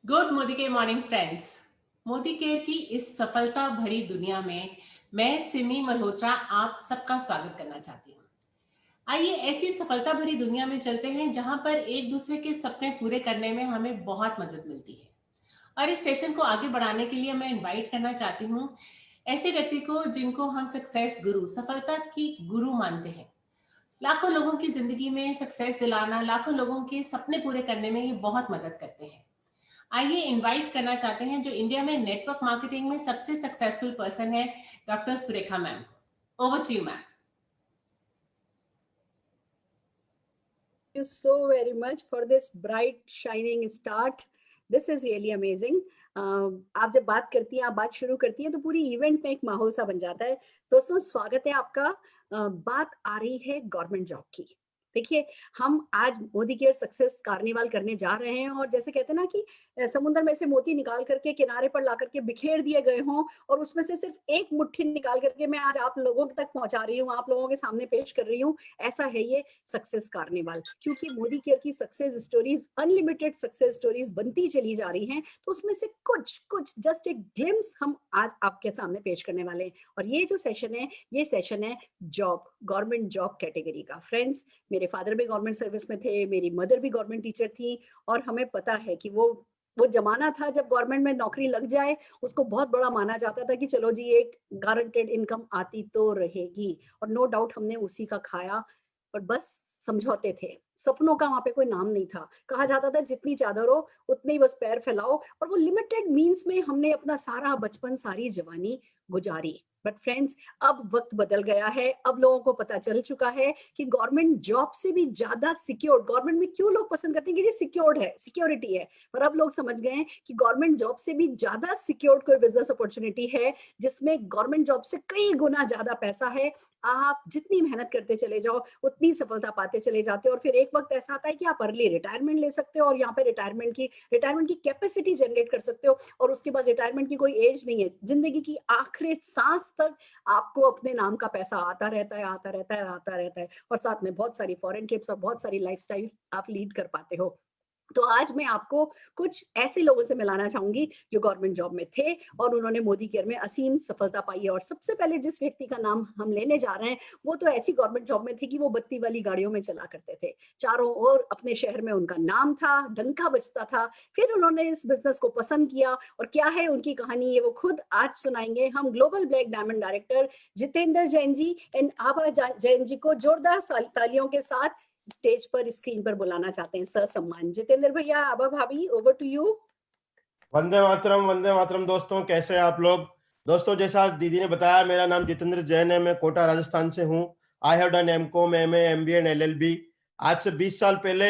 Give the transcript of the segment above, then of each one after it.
Good Modi के morning friends. Modi care की इस सफलता भरी दुनिया में मैं सिमी मल्होत्रा आप सबका स्वागत करना चाहती हूँ। आइए ऐसी सफलता भरी दुनिया में चलते हैं जहां पर एक दूसरे के सपने पूरे करने में हमें बहुत मदद मिलती है। और इस सेशन को आगे बढ़ाने के लिए मैं इनवाइट करना चाहती हूँ ऐसे व्यक्ति को जिनको हम सक्सेस गुरु, सफलता की गुरु मानते हैं। लाखों लोगों की जिंदगी में सक्सेस दिलाना, लाखों लोगों के सपने पूरे करने में ये बहुत मदद करते हैं। आइए इनवाइट करना चाहते हैं जो इंडिया में नेटवर्क मार्केटिंग में सबसे सक्सेसफुल पर्सन है, डॉक्टर सुरेखा मैम को। Over to you ma'am. You so very much for this bright shining start. This is really amazing. आप जब बात करती हैं, आप बात शुरू करती हैं तो पूरी इवेंट में एक माहौल सा बन जाता है। दोस्तों स्वागत है आपका। बात आ रही है गवर्नमेंट जॉब की। देखिए, हम आज मोदी केयर सक्सेस कार्निवाल करने जा रहे हैं और जैसे कहते हैं ना कि समुद्र में से मोती निकाल करके किनारे पर ला करके बिखेर दिए गए हों और उसमें से सिर्फ एक मुट्ठी निकाल करके मैं आज आप लोगों तक पहुंचा रही हूँ, आप लोगों के सामने पेश कर रही हूँ। ऐसा है ये सक्सेस कार्निवाल, क्योंकि मोदी केयर की success stories unlimited success stories बनती चली जा रही हैं, तो उसमें से कुछ जस्ट एक ग्लिम्स हम आज आपके सामने पेश करने वाले हैं। और ये जो सेशन है, ये सेशन है जॉब, गवर्नमेंट जॉब कैटेगरी का। फ्रेंड्स, मेरे फादर भी गवर्नमेंट सर्विस में थे, मेरी मदर भी गवर्नमेंट टीचर थी और हमें पता है कि वो जमाना था जब गवर्नमेंट में नौकरी लग जाए उसको बहुत बड़ा माना जाता था कि चलो जी एक गारंटेड इनकम आती तो रहेगी। और नो डाउट हमने उसी का खाया, पर बस समझौते थे, सपनों का वहां पे कोई नाम नहीं था। कहा जाता था जितनी चादर हो उतने ही बस पैर फैलाओ, और वो लिमिटेड मींस में हमने अपना सारा बचपन, सारी जवानी गुजारी। बट फ्रेंड्स, अब वक्त बदल गया है। अब लोगों को पता चल चुका है कि गवर्नमेंट जॉब से भी ज्यादा सिक्योर, गवर्नमेंट में क्यों लोग पसंद करते हैं कि ये सिक्योर्ड है, सिक्योरिटी है, पर अब लोग समझ गए हैं कि गवर्नमेंट जॉब से भी ज्यादा सिक्योर्ड कोई बिजनेस अपॉर्चुनिटी है जिसमें गवर्नमेंट जॉब से कई गुना ज्यादा पैसा है। आप जितनी मेहनत करते चले जाओ उतनी सफलता पाते चले जाते हो, और फिर एक वक्त ऐसा आता है कि आप अर्ली रिटायरमेंट ले सकते हो और यहाँ पे रिटायरमेंट की कैपेसिटी जनरेट कर सकते हो। और उसके बाद रिटायरमेंट की कोई एज नहीं है, जिंदगी की आखिरी सांस तक आपको अपने नाम का पैसा आता रहता है, आता रहता है, आता रहता है, और साथ में बहुत सारी फॉरेन ट्रिप्स और बहुत सारी लाइफस्टाइल आप लीड कर पाते हो। तो आज मैं आपको कुछ ऐसे लोगों से मिलाना चाहूंगी जो गवर्नमेंट जॉब में थे और उन्होंने मोदी केयर में असीम सफलता पाई है। और सबसे पहले जिस व्यक्ति का नाम हम लेने जा रहे हैं वो तो ऐसी गवर्नमेंट जॉब में थे कि वो बत्ती वाली गाड़ियों में चला करते थे, चारों ओर अपने शहर में उनका नाम था, डंका बजता था। फिर उन्होंने इस बिजनेस को पसंद किया और क्या है उनकी कहानी, ये वो खुद आज सुनाएंगे। हम global black diamond director Jitendra Jain ji and Aabha Jain ji को जोरदार तालियों के साथ स्टेज पर, स्क्रीन पर बुलाना चाहते हैं। सर सम्मान जितेंद्र भैया, आभा भाभी, over to you. Vande Mataram, Vande Mataram. दोस्तों कैसे हैं आप लोग? दोस्तों जैसा दीदी ने बताया, मेरा नाम जितेंद्र जैन है, मैं कोटा राजस्थान से हूँ। I have done MCom, MA, MBA and LLB. आज से 20 साल पहले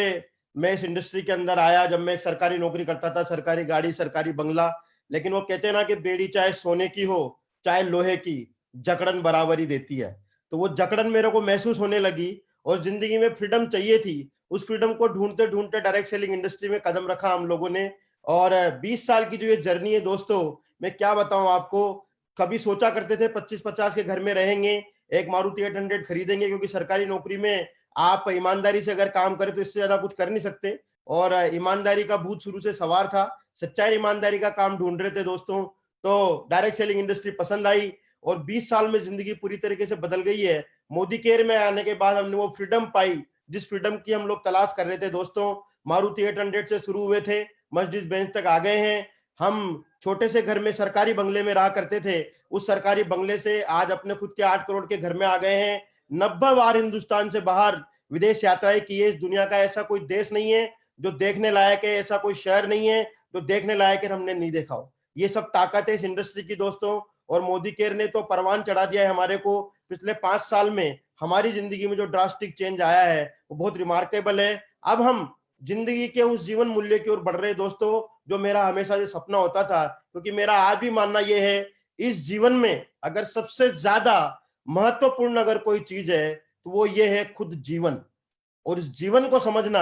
मैं इस इंडस्ट्री के अंदर आया, जब मैं एक सरकारी नौकरी करता था, सरकारी गाड़ी, सरकारी बंगला। लेकिन वो कहते हैं ना कि बेड़ी चाहे सोने की हो चाहे लोहे की, जकड़न बराबरी देती है। तो वो जकड़न मेरे को महसूस होने लगी और जिंदगी में फ्रीडम चाहिए थी। उस फ्रीडम को ढूंढते ढूंढते डायरेक्ट सेलिंग इंडस्ट्री में कदम रखा हम लोगों ने। और 20 साल की जो ये जर्नी है दोस्तों, मैं क्या बताऊं आपको। कभी सोचा करते थे 25-50 के घर में रहेंगे, एक मारुति 800 खरीदेंगे, क्योंकि सरकारी नौकरी में आप ईमानदारी से अगर काम करें तो इससे ज्यादा कुछ कर नहीं सकते। और ईमानदारी का भूत शुरू से सवार था, सच्चाई ईमानदारी का काम ढूंढ रहे थे दोस्तों। तो डायरेक्ट सेलिंग इंडस्ट्री पसंद आई और 20 साल में जिंदगी पूरी तरीके से बदल गई है। मोदी केयर में आने के बाद हमने वो फ्रीडम पाई जिस फ्रीडम की हम लोग तलाश कर रहे थे दोस्तों। मारुति 800 से शुरू हुए थे, मर्सिडीज बेंज तक आ गए हैं। हम छोटे से घर में सरकारी बंगले में रहा करते थे, उस सरकारी बंगले से आज अपने खुद के 8 करोड़ के घर में आ गए हैं। 90 बार हिंदुस्तान से बाहर विदेश यात्राएं की है। इस दुनिया का ऐसा कोई देश नहीं है जो देखने लायक है, ऐसा कोई शहर नहीं है जो देखने लायक है हमने नहीं देखा हो। ये सब ताकत है इस इंडस्ट्री की दोस्तों। और मोदी केयर ने तो परवान चढ़ा दिया है हमारे को। पिछले 5 साल में हमारी जिंदगी में जो ड्रास्टिक चेंज आया है वो बहुत रिमार्केबल है। अब हम जिंदगी के उस जीवन मूल्य की ओर बढ़ रहे दोस्तों जो मेरा हमेशा से सपना होता था। क्योंकि मेरा आज भी मानना यह है, इस जीवन में अगर सबसे ज्यादा महत्वपूर्ण अगर कोई चीज है तो वो ये है खुद जीवन। और इस जीवन को समझना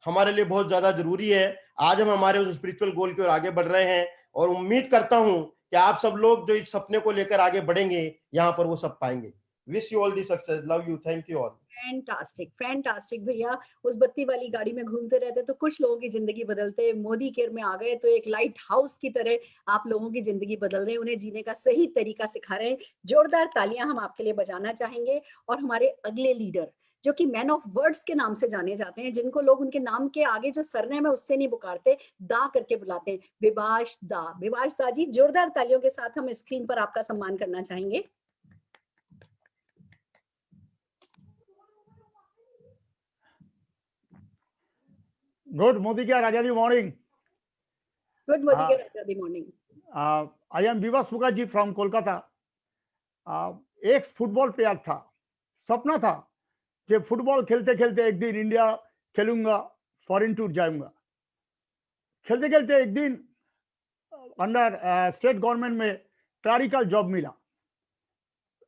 हमारे लिए बहुत ज्यादा जरूरी है। आज हम हमारे उस स्पिरिचुअल गोल की ओर आगे बढ़ रहे हैं और उम्मीद करता हूं कि आप सब लोग जो इस सपने को लेकर आगे बढ़ेंगे, यहाँ पर वो सब पाएंगे। Wish you all the success, love you, thank you all. Fantastic fantastic भैया, उस बत्ती वाली गाड़ी में घूमते रहते तो कुछ लोगों की जिंदगी बदलते, मोदी केयर में आ गए तो एक लाइट हाउस की तरह आप लोगों की जिंदगी बदल रहे हैं, उन्हें जीने का सही तरीका सिखा रहे हैं। जोरदार तालियां हम आपके लिए बजाना चाहेंगे। और हमारे अगले लीडर जो कि मैन ऑफ वर्ड्स के नाम से जाने जाते हैं, जिनको लोग उनके नाम के आगे जो सरनेम है उससे नहीं पुकारते, दा करके बुलाते हैं, विभाष दा। विभाष दा जी, जोरदार तालियों के साथ हम स्क्रीन पर आपका सम्मान करना चाहेंगे। Good Modikya Rajadi morning. Good Modi के राजा morning. I am Vivas Mukherjee from Kolkata. Ex football player था, सपना था कि फुटबॉल खेलते खेलते एक दिन इंडिया खेलूंगा, फॉरेन टूर जाऊंगा। खेलते खेलते एक दिन अंडर स्टेट गवर्नमेंट में क्लरिकल जॉब मिला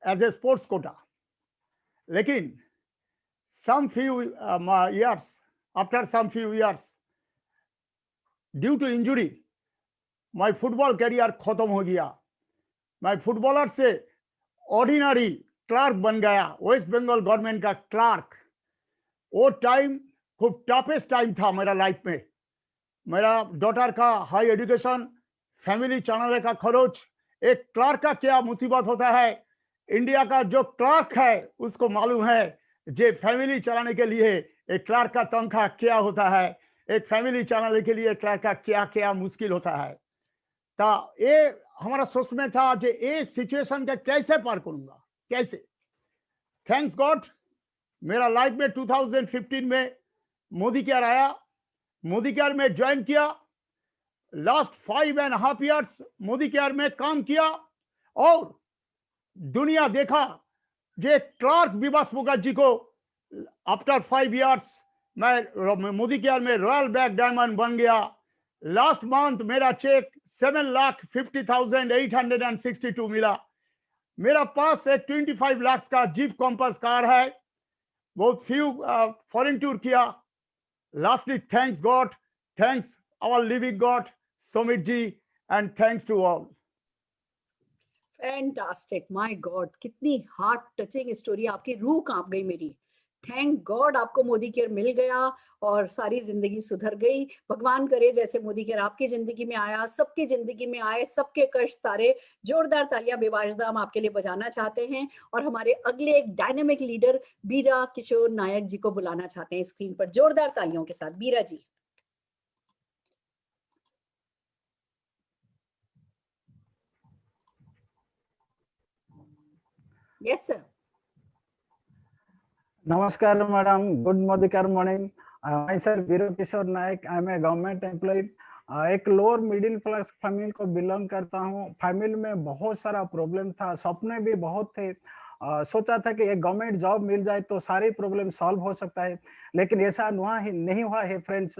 एज ए स्पोर्ट्स कोटा, लेकिन some few years, after some few years, due to injury, my football career खत्म हो गया। मैं फुटबॉलर से ऑर्डिनरी क्लर्क बन गया, वेस्ट बंगाल गवर्नमेंट का क्लर्क। वो टाइम खूब टफेस्ट टाइम था मेरा लाइफ में। मेरा डॉटर का हाई एजुकेशन, फैमिली चलाने का खर्च, एक क्लर्क का क्या मुसीबत होता है, इंडिया का जो क्लर्क है उसको मालूम है जे फैमिली चलाने के लिए एक क्लर्क का तनख्वाह क्या होता है, एक फैमिली चलाने के लिए क्लर्क का क्या क्या मुश्किल होता है। तो ये हमारा सोच में था जे ये सिचुएशन का कैसे पार करूंगा, कैसे। थैंक्स गॉड मेरा लाइफ में 2015 में मोदी केयर आया, मोदी केयर में ज्वाइन किया। लास्ट 5.5 years मोदी केयर में काम किया और दुनिया देखा जे क्लर्क विभास मुखर्जी को आफ्टर 5 years मैं मोदी केयर में रॉयल बैग डायमंड बन गया। लास्ट मंथ मेरा चेक 7,50,862 मिला। मेरा पास एक 25 लाख का जीप कॉम्पस कार है। बहुत फ्यू फॉरेन टूर किया। Lastly thanks God, thanks our living God Sumit ji, and thanks to all. Fantastic, my God, कितनी हार्ट टचिंग स्टोरी, आपकी रूह कांप गई मेरी। थैंक गॉड आपको मोदी केयर मिल गया और सारी जिंदगी सुधर गई। भगवान करे जैसे मोदी केयर आपकी जिंदगी में आया, सबकी जिंदगी में आए, सबके कष्ट तारे। जोरदार तालियां विभाषदा हम आपके लिए बजाना चाहते हैं और हमारे अगले एक डायनेमिक लीडर बीरा किशोर नायक जी को बुलाना चाहते हैं स्क्रीन पर, जोरदार तालियों के साथ। Beera ji. Yes sir. Namaskar, madam. Good Modikar morning. Myself Biro Kishore Naik. I am a government employee. एक लोअर मिडिल क्लास फैमिली को बिलोंग करता हूँ। फैमिली में बहुत सारा प्रॉब्लम था, सपने भी बहुत थे। सोचा था कि एक गवर्नमेंट जॉब मिल जाए तो सारे प्रॉब्लम सॉल्व हो सकता है, लेकिन ऐसा नहीं हुआ है फ्रेंड्स।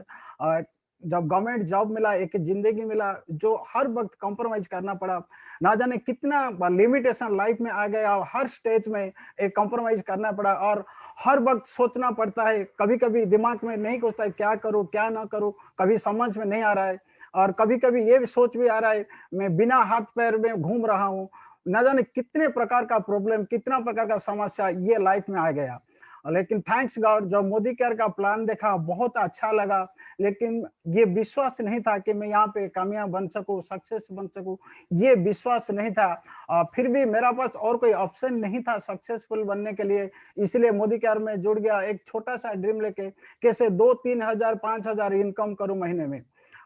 जब गवर्नमेंट जॉब मिला, एक जिंदगी मिला जो हर वक्त कॉम्प्रोमाइज करना पड़ा। ना जाने कितना लिमिटेशन लाइफ में आ गया, हर स्टेज में एक कॉम्प्रोमाइज करना पड़ा और हर वक्त सोचना पड़ता है। कभी कभी दिमाग में नहीं घुसता है क्या करूं क्या ना करूं, कभी समझ में नहीं आ रहा है और कभी कभी ये भी सोच भी आ रहा है मैं बिना हाथ पैर में घूम रहा हूं। ना जाने कितने प्रकार का प्रॉब्लम, कितना प्रकार का समस्या ये लाइफ में आ गया। लेकिन थैंक्स गॉड जब मोदी केयर का प्लान देखा बहुत अच्छा लगा, लेकिन ये विश्वास नहीं था कि मैं यहाँ पे कामयाब बन सकूं, सक्सेस बन सकूं, ये विश्वास नहीं था। फिर भी मेरा पास और कोई ऑप्शन नहीं था सक्सेसफुल बनने के लिए, इसलिए मोदी केयर में जुड़ गया। एक छोटा सा ड्रीम लेके कैसे 2-3 हजार 5 हजार इनकम करूं महीने में।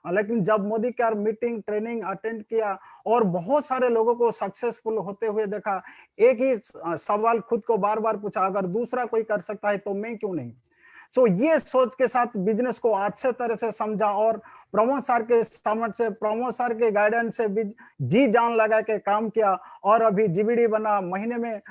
लेकिन जब Modi care meeting training attend किया और बहुत सारे लोगों को सक्सेसफुल होते हुए देखा, एक ही सवाल खुद को बार बार पूछा, अगर दूसरा कोई कर सकता है तो मैं क्यों नहीं। सो ये सोच के साथ बिजनेस को अच्छे तरह से समझा और प्रमोद सर के समझ से, प्रमोद सर के गाइडेंस से जी जान लगा के काम किया और अभी जीबीडी बना। महीने में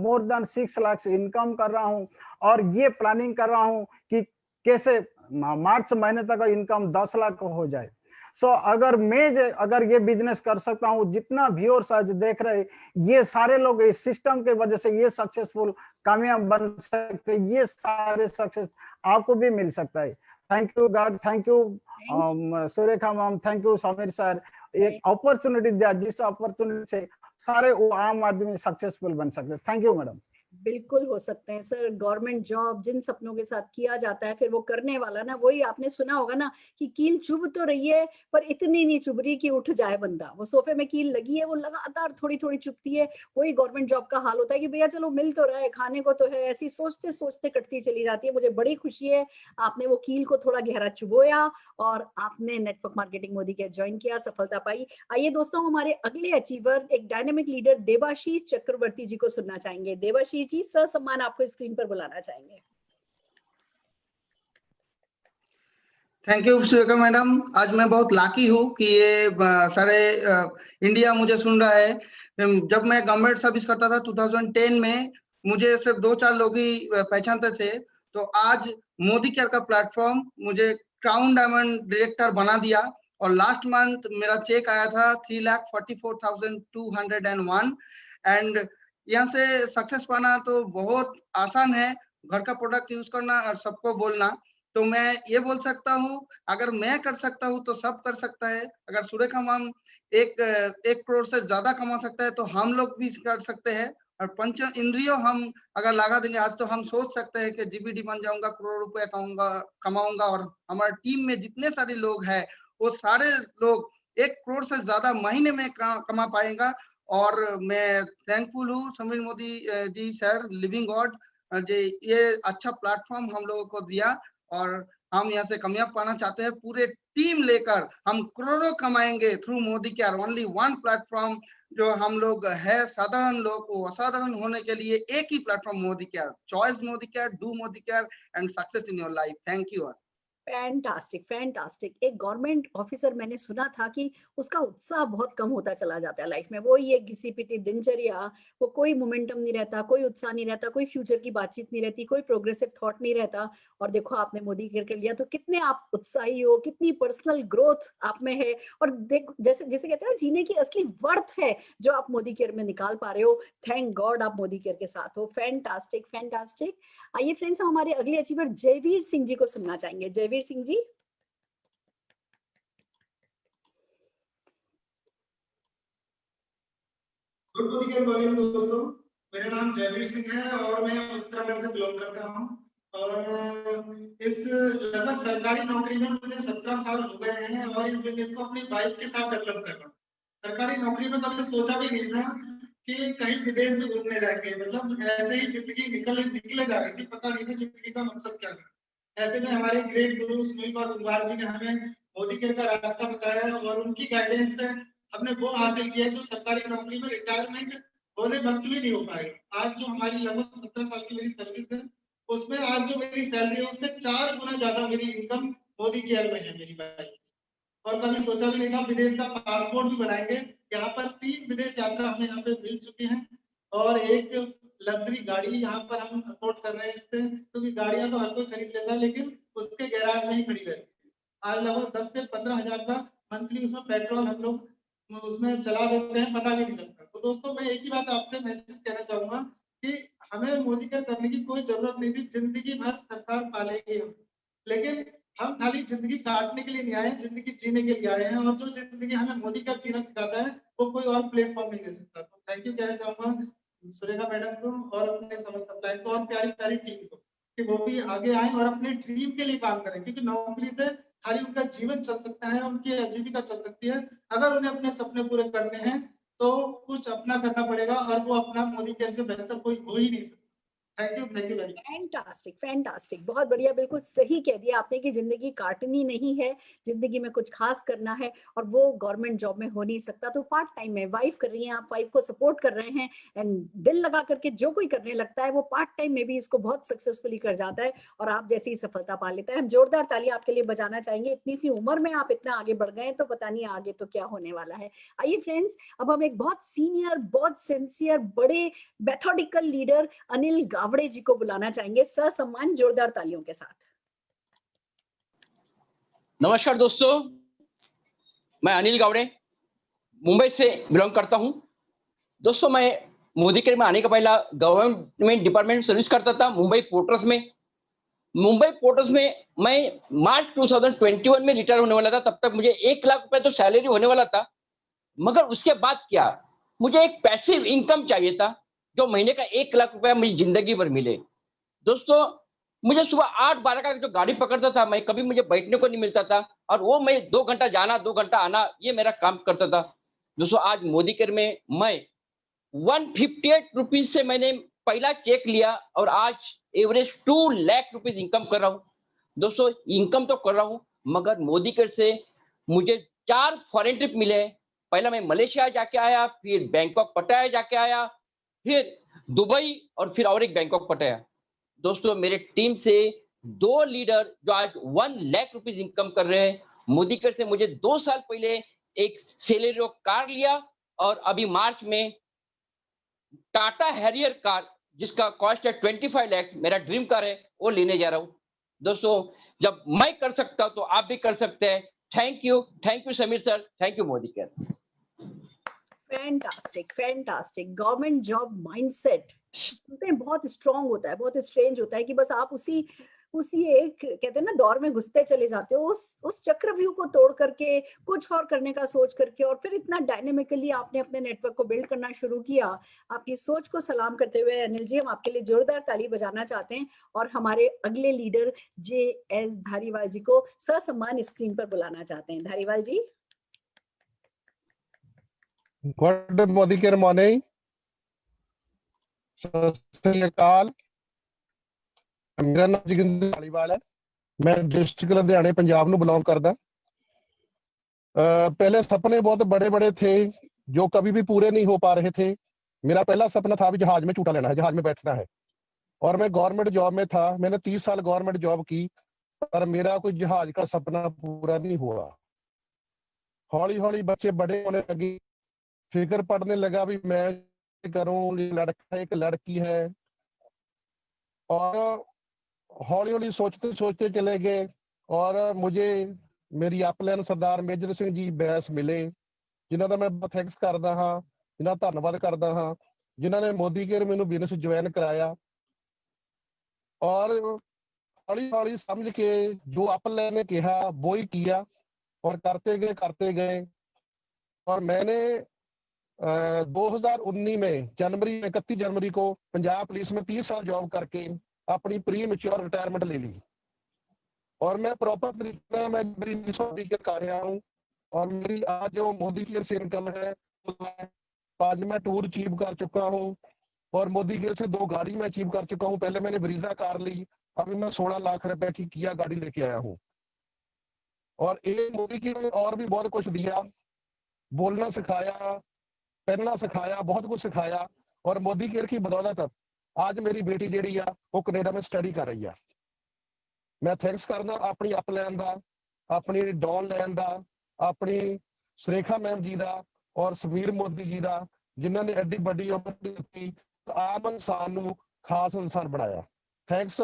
मोर देन 6 लाख इनकम कर रहा हूं और ये प्लानिंग कर रहा हूं कि कैसे मार्च महीने तक इनकम 10 लाख हो जाए। सो अगर ये बिजनेस कर सकता हूँ, जितना व्यूअर्स आज देख रहे, ये सारे लोग इस सिस्टम के वजह से ये सक्सेसफुल कामयाब बन सकते, ये सारे सक्सेस आपको भी मिल सकता है। Thank you God, thank you Surekha ma'am, thank you Sameer sir, एक अपॉर्चुनिटी दिया जिस अपॉर्चुनिटी से सारे वो आम आदमी सक्सेसफुल बन सकते। Thank you madam. बिल्कुल हो सकते हैं सर। गवर्नमेंट जॉब जिन सपनों के साथ किया जाता है, फिर वो करने वाला ना, वही आपने सुना होगा ना कि कील चुभ तो रही है पर इतनी नहीं चुभ रही कि उठ जाए बंदा। वो सोफे में कील लगी है, वो लगातार थोड़ी थोड़ी चुभती है। वही गवर्नमेंट जॉब का हाल होता है कि भैया चलो मिल तो रहा है, खाने को तो है। ऐसी सोचते सोचते कटती चली जाती है। मुझे बड़ी खुशी है आपने वो कील को थोड़ा गहरा चुभोया और आपने network marketing Modi care join किया, सफलता पाई। आइए दोस्तों, हमारे अगले अचीवर, एक डायनेमिक लीडर देवाशीष चक्रवर्ती जी को सुनना चाहेंगे। देवाशीष जी, ससम्मान आपको स्क्रीन पर बुलाना चाहेंगे। Thank you Surekha madam. आज मैं बहुत लाकी हूँ कि ये सारे इंडिया मुझे सुन रहा है। जब मैं गवर्नमेंट सर्विस करता था 2010 में, मुझे सिर्फ 2-4 लोग ही पहचानते थे। तो आज मोदी केयर का प्लेटफॉर्म मुझे क्राउन डायमंड डायरेक्टर बना दिया और लास्ट मंथ मेरा चेक आया था 3,44,201। एंड यहाँ से सक्सेस पाना तो बहुत आसान है, घर का प्रोडक्ट यूज करना और सबको बोलना। तो मैं ये बोल सकता हूँ, अगर मैं कर सकता हूँ तो सब कर सकता है। अगर सुरेखा मैम 1 करोड़ से ज्यादा कमा सकता है तो हम लोग भी कर सकते हैं। और पंच इंद्रियों हम अगर लगा देंगे, आज तो हम सोच सकते हैं कि जीबीडी बन जाऊंगा, करोड़ रुपए कमाऊंगा और हमारे टीम में जितने सारे लोग हैं वो सारे लोग 1 करोड़ से ज्यादा महीने में कमा पाएगा। और मैं थैंकफुल हूँ समीर मोदी जी सर, लिविंग गॉड, ये अच्छा प्लेटफॉर्म हम लोगों को दिया और हम यहाँ से कामयाब पाना चाहते हैं। पूरे टीम लेकर हम करोड़ों कमाएंगे through Modi care. Only one platform जो हम लोग है, साधारण लोग को असाधारण होने के लिए एक ही platform Modicare. Choice Modicare, do Modicare and success in your life. Thank you. Fantastic, fantastic. एक गवर्नमेंट ऑफिसर मैंने सुना था कि उसका उत्साह बहुत कम होता चला जाता है लाइफ में। वो ये घिसी पिटी दिनचर्या, वो कोई मोमेंटम नहीं रहता, कोई उत्साह नहीं रहता, कोई फ्यूचर की बातचीत नहीं रहती, कोई प्रोग्रेसिव थॉट नहीं रहता। और देखो आपने मोदी केयर कर लिया तो कितने आप उत्साही हो, कितनी पर्सनल ग्रोथ आप में है। और देखो, जैसे जैसे कहते हैं ना, जीने की असली वर्थ है जो आप मोदी केयर में निकाल पा रहे हो। थैंक गॉड आप मोदी केयर के साथ हो। Fantastic, fantastic. आइए फ्रेंड्स, हम हमारे अगले अचीवर जयवीर सिंह जी को सुनना चाहेंगे। जयवीर सिंह जी। गुड मॉर्निंग दोस्तों, मेरा नाम जयवीर सिंह है और मैं उत्तराखंड से बिलोंग करता हूँ। और इस लगभग सरकारी नौकरी में मुझे 17 साल हो गए हैं और इस बिजनेस को अपनी वाइफ के साथ डेवलप कर रहा हूँ। सरकारी नौकरी में कभी सोचा भी नहीं था कि कहीं विदेश में घूमने जाएंगे। मतलब ऐसे ही जिंदगी निकले जा रही थी, पता नहीं था जिंदगी का मकसद क्या है। ऐसे में हमारे ग्रेट गुरु सुनील कुमार जी ने हमें मोदी केयर का रास्ता बताया और उनकी गाइडेंस पे हमने वो हासिल किया जो सरकारी नौकरी में रिटायरमेंट होने वक्त भी नहीं हो पाए। आज जो हमारी लगभग 17 साल की मेरी सर्विस है, उसमें आज जो मेरी सैलरी है उससे 4 गुना ज्यादा मेरी इनकम मोदी केयर में है मेरी वाइफ। और कभी सोचा भी नहीं था विदेश का पासपोर्ट भी बनाएंगे। यहाँ पर 3 विदेश यात्रा हमें यहाँ पे मिल चुकी हैं और एक लग्जरी गाड़ी यहाँ पर हम अफोर्ड कर रहे हैं इससे, क्योंकि गाड़ियां तो हर कोई खरीद लेता है लेकिन उसके गैराज में ही खड़ी रहती है। आज लगभग 10 से 15 हजार का मंथली उसमें पेट्रोल हम लोग उसमें चला देते हैं, पता भी नहीं चलता। तो दोस्तों मैं एक ही बात आपसे मैसेज कहना चाहूंगा कि हमें मोदी केयर करने की कोई जरूरत नहीं थी। जिंदगी भर सरकार पालेगी हम, लेकिन हम खाली जिंदगी काटने के लिए नहीं आए, जिंदगी जीने के लिए आए हैं। और जो जिंदगी हमें मोदी केयर जीना सिखाता है वो कोई और प्लेटफॉर्म नहीं दे सकता। तो थैंक यू कहना चाहूंगा सुरेखा मैडम को और अपने समस्त अप्लाई को और प्यारी प्यारी टीम को कि वो भी आगे आए और अपने ड्रीम के लिए काम करें। क्योंकि नौकरी से खाली उनका जीवन चल सकता है, उनकी आजीविका चल सकती है। अगर उन्हें अपने सपने पूरे करने हैं तो कुछ अपना करना पड़ेगा और वो अपना मोदी केयर से बेहतर कोई हो ही नहीं सकता। Thank you very much. Fantastic, fantastic, बहुत बढ़िया। बिल्कुल सही कह दिया आपने कि जिंदगी काटनी नहीं है, जिंदगी में कुछ खास करना है और वो गवर्नमेंट जॉब में हो नहीं सकता। तो पार्ट टाइम में वाइफ कर रही हैं, आप वाइफ को सपोर्ट कर रहे हैं एंड दिल लगा करके जो कोई करने लगता है वो पार्ट टाइम में भी इसको बहुत सक्सेसफुली कर जाता है और आप जैसी ही सफलता पा लेता है। हम जोरदार ताली आपके लिए बजाना चाहेंगे। इतनी सी उम्र में आप इतना आगे बढ़ गए तो पता नहीं आगे तो क्या होने वाला है। आइए फ्रेंड्स, अब हम एक बहुत सीनियर, बहुत सिंसियर, बड़े मेथोडिकल लीडर अनिल गावड़े जी को बुलाना चाहेंगे ससम्मान जोरदार तालियों के साथ। नमस्कार दोस्तों, मैं अनिल गावड़े मुंबई से बिलोंग करता हूं। दोस्तों मैं मोदी केयर में आने का पहला गवर्नमेंट डिपार्टमेंट में सर्विस करता था मुंबई पोर्ट्स में। मुंबई पोर्ट्स में मैं मार्च 2021 में रिटायर होने वाला था। तब तक मुझे 1 लाख रुपए तो सैलरी होने वाला था, मगर उसके बाद क्या, मुझे एक पैसिव इनकम चाहिए था जो महीने का 1 लाख रुपया मुझे जिंदगी भर मिले। दोस्तों, मुझे सुबह 8-12 का जो गाड़ी पकड़ता था मैं, कभी मुझे बैठने को नहीं मिलता था और वो मैं 2 घंटा जाना 2 घंटा आना ये मेरा काम करता था। दोस्तों, आज मोदी केयर में मैं 158 रुपीज से मैंने पहला चेक लिया और आज एवरेज 2 लाख रुपीज इनकम कर रहा हूँ। दोस्तों, इनकम तो कर रहा हूँ मगर मोदी केयर से मुझे 4 फॉरेन ट्रिप मिले। पहला मैं मलेशिया जाके आया, फिर बैंकॉक पटाया जाके आया, फिर दुबई और फिर और एक बैंकॉक पटाया। दोस्तों, मेरे टीम से 2 लीडर जो आज 1 लाख रुपीज इनकम कर रहे हैं। मोदी केयर से मुझे 2 साल पहले एक सेलेरियो कार लिया और अभी मार्च में टाटा हैरियर कार जिसका कॉस्ट है 25 लाख, मेरा ड्रीम कार है, वो लेने जा रहा हूँ। दोस्तों, जब मैं कर सकता हूं तो आप भी कर सकते हैं। Thank you Sameer sir, thank you Modi care. Fantastic government job mindset सुनते हैं, बहुत स्ट्रांग होता है, बहुत स्ट्रेंज होता है कि बस आप उसी एक कहते हैं ना दौर में घुसते चले जाते हो, उस चक्रव्यूह को तोड़ करके कुछ और करने का सोच करके, और फिर इतना डायनेमिकली आपने अपने नेटवर्क को बिल्ड करना शुरू किया। आपकी सोच को सलाम करते हुए अनिल जी, हम आपके लिए जोरदार ताली बजाना चाहते हैं और हमारे अगले लीडर JS धारीवाल जी को ससम्मान स्क्रीन पर बुलाना चाहते हैं। Dhariwal ji. Good Modicare morning. Sat Sri अकाल। मेरा नाम जोगिंदर धालीवाल है, मैं डिस्ट्रिक्ट लुधियाने पंजाब ਨੂੰ बिलोंग करदा। पहले सपने बहुत बड़े बड़े थे जो कभी भी पूरे नहीं हो पा रहे थे। मेरा पहला सपना था भी जहाज में झूटा लेना है, जहाज में बैठना है, और मैं गवर्नमेंट जॉब में था। मैंने 30 साल गवर्नमेंट जॉब की पर मेरा कोई जहाज का सपना पूरा नहीं हुआ। हौली हौली बच्चे बड़े होने लगे, फिक्र पड़ने लगा भी मैं करूं, लड़का एक लड़की है, और हौली हौली सोचते सोचते चले गए और मुझे मेरी अपलाइन सरदार मेजर सिंह जी बैस मिले, जिन्हों का मैं बहुत थैंक्स करता हाँ, जिन्हों का धन्यवाद करता हाँ, जिन्होंने मोदी केयर मैनू बिजनेस ज्वाइन कराया। और हौली हौली समझ के जो अपलाइन ने कहा वो ही किया और करते गए और मैंने 2019 में 31 जनवरी को पंजाब पुलिस में 30 साल जॉब करके अपनी प्री मैच्योर रिटायरमेंट ले ली और मैं प्रॉपर तरीके से मैं मेरी मोदी केयर कर रहा हूँ। और मेरी आज जो मोदी केयर से इनकम है, आज मैं टूर अचीव कर चुका हूँ और मोदी केयर से 2 गाड़ी में अचीव कर चुका हूँ। पहले मैंने ब्रीजा कार ली, अभी मैं 16 लाख रुपए की किया गाड़ी लेके आया हूँ। और ये मोदी केयर ने और भी बहुत कुछ दिया, बोलना सिखाया, पहनना सिखाया, बहुत कुछ सिखाया। और मोदी केयर की बदौलत आज मेरी बेटी जी वो कनेडा में स्टडी कर रही है। मैं थैंक्स करना अपनी अपलाइन का, अपनी डॉन लैन का, अपनी सुरेखा मैम जी का और समीर मोदी जी का, जिन्होंने एडी बड़ी अपॉर्चुनिटी आम इंसान को खास इंसान बनाया। Thanks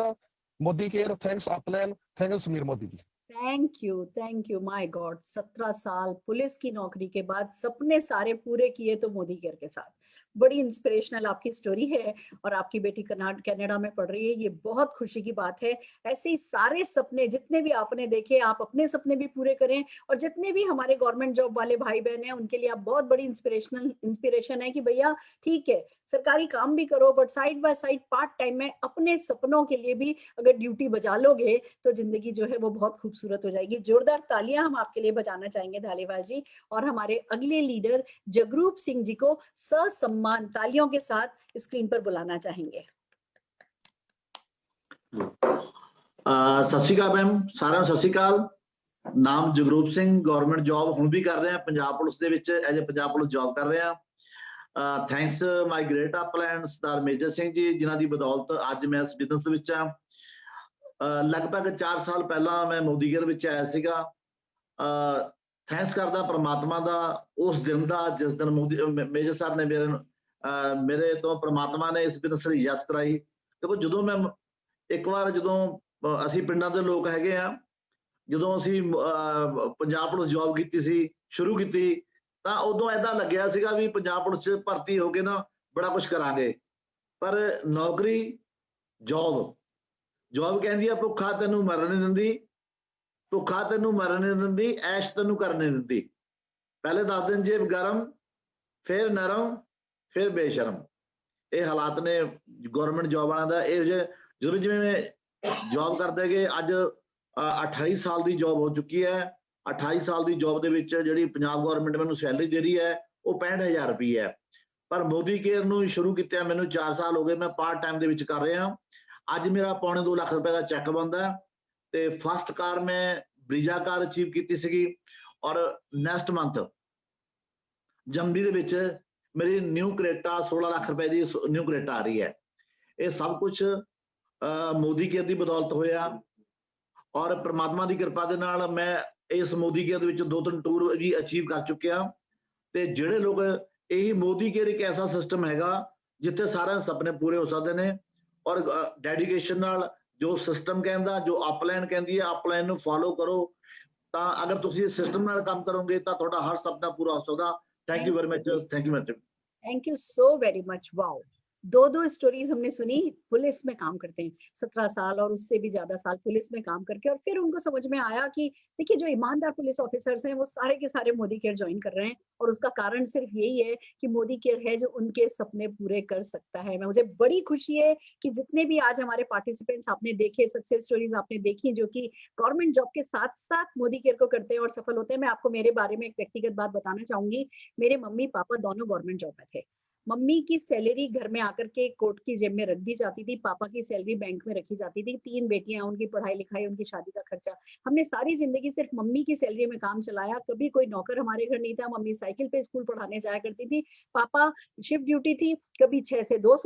Modicare, thanks upline, thanks Sameer Modi ji. Thank you my God. 17 साल पुलिस की नौकरी के बाद सपने सारे पूरे किए तो मोदी केयर के साथ। बड़ी इंस्पिरेशनल आपकी स्टोरी है और आपकी बेटी कनाडा में पढ़ रही है, ये बहुत खुशी की बात है। ऐसे ही सारे सपने जितने भी आपने देखे, आप अपने सपने भी पूरे करें और जितने भी हमारे गवर्नमेंट जॉब वाले भाई बहन हैं उनके लिए आप बहुत बड़ी इंस्पिरेशन है कि भैया ठीक है सरकारी काम भी करो but side by side part time में अपने सपनों के लिए भी अगर ड्यूटी बजा लोगे तो जिंदगी जो है वो बहुत खूबसूरत हो जाएगी। जोरदार तालियां हम आपके लिए बजाना चाहेंगे धालीवाल जी। और हमारे अगले लीडर जगरूप सिंह जी को ससम्मान तालियों के साथ स्क्रीन पर बुलाना चाहेंगे। सत श्री अकाल मैम, साਰਿਆਂ ਨੂੰ सत श्री अकाल। नाम जगरूप सिंह, गवर्नमेंट जॉब ਹੁਣ भी कर रहे हैं पंजाब पुलिस ਦੇ ਵਿੱਚ as a Punjab police job कर रहे हैं। Thanks my great upline Sardar Major Singh ji, जिन्हां ਦੀ ਬਦੌਲਤ ਅੱਜ मैं इस बिजनेस ਵਿੱਚ ਆ। लगभग 4 साल पहला मैं मोदी केयर ਵਿੱਚ ਆਇਆ ਸੀਗਾ। थैंक्स करदा परमात्मा ਦਾ ਉਸ ਦਿਨ ਦਾ ਜਿਸ ਦਿਨ मोदी मेजर सर ने मेरे तो परमात्मा ने इस बिजनेस ਲਈ ਯਸ ਕਰਾਈ। ਦੇਖੋ ਜਦੋਂ ਮੈਂ ਇੱਕ ਵਾਰ ਜਦੋਂ ਅਸੀਂ ਪਿੰਡਾਂ ਦੇ ਲੋਕ ਹੈਗੇ ਆ, ਜਦੋਂ ਅਸੀਂ ਪੰਜਾਬ ਪੁਲਿਸ ਜੌਬ ਕੀਤੀ ਸੀ, ਸ਼ੁਰੂ ਕੀਤੀ ਤਾਂ ਉਦੋਂ ਐਦਾਂ ਲੱਗਿਆ ਸੀਗਾ ਵੀ ਪੰਜਾਬ ਪੁਲਿਸ 'ਚ ਭਰਤੀ ਹੋ ਕੇ ਨਾ ਬੜਾ ਕੁਝ ਕਰਾਂਗੇ, ਪਰ ਨੌਕਰੀ ਜੌਬ ਕਹਿੰਦੀ ਆ ਭੁੱਖਾ ਤੈਨੂੰ ਮਰਨ ਨਹੀਂ ਦਿੰਦੀ, ਭੁੱਖਾ ਤੈਨੂੰ ਮਰਨ ਨਹੀਂ ਦਿੰਦੀ, ਐਸ਼ ਤੈਨੂੰ ਕਰਨ ਨਹੀਂ ਦਿੰਦੀ। ਪਹਿਲੇ 10 ਦਿਨ ਜੇਬ ਗਰਮ, ਫਿਰ ਨਰਮ, ਫਿਰ ਬੇਸ਼ਰਮ। ਇਹ ਹਾਲਾਤ ਨੇ ਗਵਰਨਮੈਂਟ ਜੌਬ ਵਾਲਿਆਂ ਦਾ। ਇਹ ਜਦੋਂ ਜਿਵੇਂ ਜੌਬ ਕਰਦੇ ਗਏ, ਅੱਜ 28 ਸਾਲ ਦੀ ਜੌਬ ਹੋ ਚੁੱਕੀ ਹੈ। 28 ਸਾਲ ਦੀ ਜੌਬ ਦੇ ਵਿੱਚ ਜਿਹੜੀ ਪੰਜਾਬ ਗਵਰਨਮੈਂਟ ਮੈਨੂੰ ਸੈਲਰੀ ਦੇ ਰਹੀ ਹੈ ਉਹ 65,000 ਰੁਪਏ ਹੈ। ਪਰ ਮੋਦੀ ਕੇਅਰ ਨੂੰ ਸ਼ੁਰੂ ਕੀਤਿਆਂ ਮੈਨੂੰ 4 ਸਾਲ ਹੋ ਗਏ, ਮੈਂ ਪਾਰਟ ਟਾਈਮ ਦੇ ਵਿੱਚ ਕਰ ਰਿਹਾ। ਅੱਜ ਮੇਰਾ ਪੌਣੇ 2 ਲੱਖ ਰੁਪਏ ਦਾ ਚੈੱਕ ਬਣਦਾ ਤੇ ਫਸਟ ਕਾਰ ਮੈਂ ਬਰੀਜਾ ਕਾਰ ਅਚੀਵ ਕੀਤੀ ਸੀਗੀ। ਔਰ ਨੈਕਸਟ ਮੰਥ ਜਨਵਰੀ ਦੇ ਵਿੱਚ ਮੇਰੀ ਨਿਊ ਕਰੇਟਾ 16 ਲੱਖ ਰੁਪਏ ਦੀ ਨਿਊ ਕਰੇਟਾ ਆ ਰਹੀ ਹੈ। ਇਹ ਸਭ ਕੁਝ ਮੋਦੀ ਕੇਅਰ ਦੀ ਬਦੌਲਤ ਹੋਇਆ ਔਰ ਪ੍ਰਮਾਤਮਾ ਦੀ ਕਿਰਪਾ ਦੇ ਨਾਲ ਮੈਂ ਇਸ ਮੋਦੀ ਕੇਅਰ ਦੇ ਵਿੱਚ 2-3 ਟੂਰ ਵੀ ਅਚੀਵ ਕਰ ਚੁੱਕਿਆ। ਤੇ ਜਿਹੜੇ ਲੋਕ ਇਹੀ ਮੋਦੀ ਕੇਅਰ ਇੱਕ ਐਸਾ ਸਿਸਟਮ ਹੈਗਾ ਜਿੱਥੇ ਸਾਰਿਆਂ ਦੇ ਸੁਪਨੇ ਪੂਰੇ ਹੋ ਸਕਦੇ ਨੇ ਔਰ ਡੈਡੀਕੇਸ਼ਨ ਨਾਲ ਜੋ ਸਿਸਟਮ ਕਹਿੰਦਾ, ਜੋ ਅਪਲਾਈਨ ਕਹਿੰਦੀ ਹੈ, ਅਪਲਾਈਨ ਨੂੰ ਫੋਲੋ ਕਰੋ ਤਾਂ ਅਗਰ ਤੁਸੀਂ ਸਿਸਟਮ ਨਾਲ ਕੰਮ ਕਰੋਗੇ ਤਾਂ ਤੁਹਾਡਾ ਹਰ ਸੁਪਨਾ ਪੂਰਾ ਹੋ ਸਕਦਾ। Thank you very much. Thank you madam. Thank you so very much. Wow, 2 stories हमने सुनी। पुलिस में काम करते हैं 17 साल और उससे भी ज्यादा साल पुलिस में काम करके, और फिर उनको समझ में आया कि देखिए जो ईमानदार पुलिस ऑफिसर्स हैं वो सारे के सारे मोदी केयर ज्वाइन कर रहे हैं और उसका कारण सिर्फ यही है कि मोदी केयर है जो उनके सपने पूरे कर सकता है। मुझे बड़ी खुशी है कि जितने भी आज हमारे पार्टिसिपेंट्स आपने देखे, सक्सेस स्टोरीज आपने देखी जो कि गवर्नमेंट जॉब के साथ साथ मोदी केयर को करते हैं और सफल होते हैं। मैं आपको मेरे बारे में एक व्यक्तिगत बात बताना चाहूंगी। मेरे मम्मी पापा दोनों गवर्नमेंट जॉब में थे। मम्मी की सैलरी घर में आकर के कोर्ट की जेब में रख दी जाती थी, पापा की सैलरी बैंक में रखी जाती थी। 3 बेटियां, उनकी पढ़ाई लिखाई, उनकी शादी का खर्चा, हमने सारी जिंदगी सिर्फ मम्मी की सैलरी में काम चलाया। कभी कोई नौकर हमारे घर नहीं था। मम्मी साइकिल पे स्कूल पढ़ाने जाया करती थी, पापा शिफ्ट ड्यूटी थी, कभी 6 से 2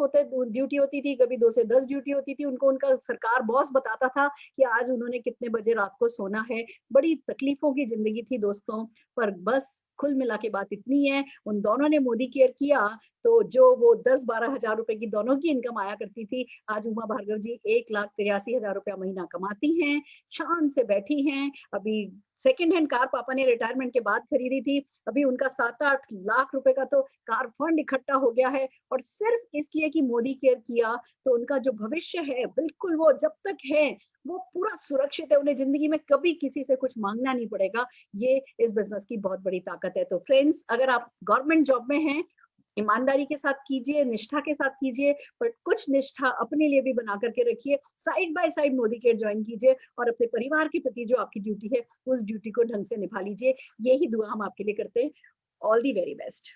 ड्यूटी होती थी, कभी 2 से 10 ड्यूटी होती थी। उनको उनका सरकार बॉस बताता था कि आज उन्होंने कितने बजे रात को सोना है। बड़ी तकलीफों की जिंदगी थी दोस्तों, पर बस कुल मिला के बात इतनी है, उन दोनों ने मोदी केयर किया तो जो वो 10-12 हजार रुपए की दोनों की इनकम आया करती थी, आज उमा भार्गव जी 1,83,000 रुपया महीना कमाती हैं, शान से बैठी हैं। अभी सेकेंड हैंड कार पापा ने रिटायरमेंट के बाद खरीदी थी, अभी उनका 7-8 लाख रुपए का तो कार फंड इकट्ठा हो गया है, और सिर्फ इसलिए कि मोदी केयर किया तो उनका जो भविष्य है बिल्कुल वो जब तक है वो पूरा सुरक्षित है। उन्हें जिंदगी में कभी किसी से कुछ मांगना नहीं पड़ेगा। ये इस बिजनेस की बहुत बड़ी ताकत है। तो फ्रेंड्स, अगर आप गवर्नमेंट जॉब में हैं, ईमानदारी के साथ कीजिए, निष्ठा के साथ कीजिए, पर कुछ निष्ठा अपने लिए भी बना करके रखिए। Side by side Modi care join कीजिए और अपने परिवार के प्रति जो आपकी ड्यूटी है उस ड्यूटी को ढंग से निभा लीजिए। यही दुआ हम आपके लिए करते हैं। All the very best.